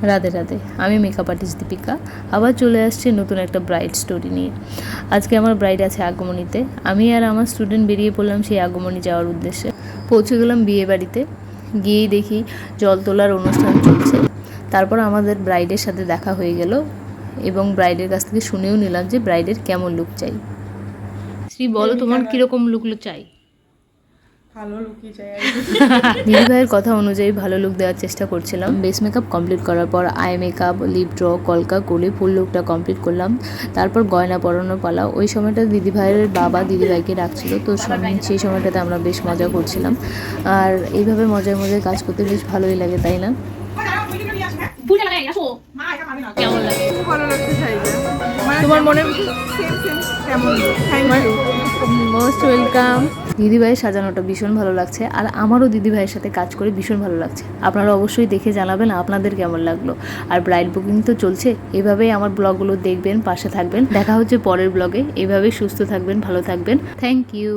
রাধে রাধে, আমি makeup artist Deepika. আবার চলে আসছে নতুন একটা ব্রাইড স্টোরি নিয়ে। আজকে আমার ব্রাইড আছে আগমনীতে। আমি আর আমার স্টুডেন্ট বেরিয়ে পড়লাম সেই আগমনী যাওয়ার উদ্দেশ্যে। পৌঁছে গেলাম বিয়ে বাড়িতে। গিয়েই দেখি জল তোলার অনুষ্ঠান চলছে। তারপর আমাদের ব্রাইডের সাথে দেখা হয়ে গেল এবং ব্রাইডের কাছ থেকে শুনেও নিলাম যে ব্রাইডের কেমন লুক চাই। শ্রী, বলো তোমার কীরকম লুক চাই? ভালো লুকই চাই। দিদিভাইয়ের কথা অনুযায়ী ভালো লুক দেওয়ার চেষ্টা করছিলাম। বেস মেকআপ কমপ্লিট করার পর আই মেকআপ, লিপ ড্র, কলকা করে ফুল লুকটা কমপ্লিট করলাম। তারপর গয়না পরানোর পালা। ওই সময়টা দিদিভাইয়ের বাবা দিদিভাইকে ডাকছিল, তো সেই সময়টাতে আমরা বেশ মজা করছিলাম। আর এইভাবে মজায় মজায় কাজ করতে বেশ ভালোই লাগে, তাই না? কেমন লাগে? ভালো লাগছে শাড়িটা। তোমার মনে কেমন? Most welcome. দিদিভাইয়ের সাজানোটা ভীষণ ভালো লাগছে, আর আমারও দিদিভাইয়ের সাথে কাজ করে ভীষণ ভালো লাগছে। আপনারা অবশ্যই দেখে জানাবেন আপনাদের কেমন লাগলো। আর ব্রাইড বুকিং তো চলছে, এভাবেই আমার ব্লগগুলো দেখবেন, পাশে থাকবেন। দেখা হচ্ছে পরের ব্লগে। এভাবেই সুস্থ থাকবেন, ভালো থাকবেন। Thank you.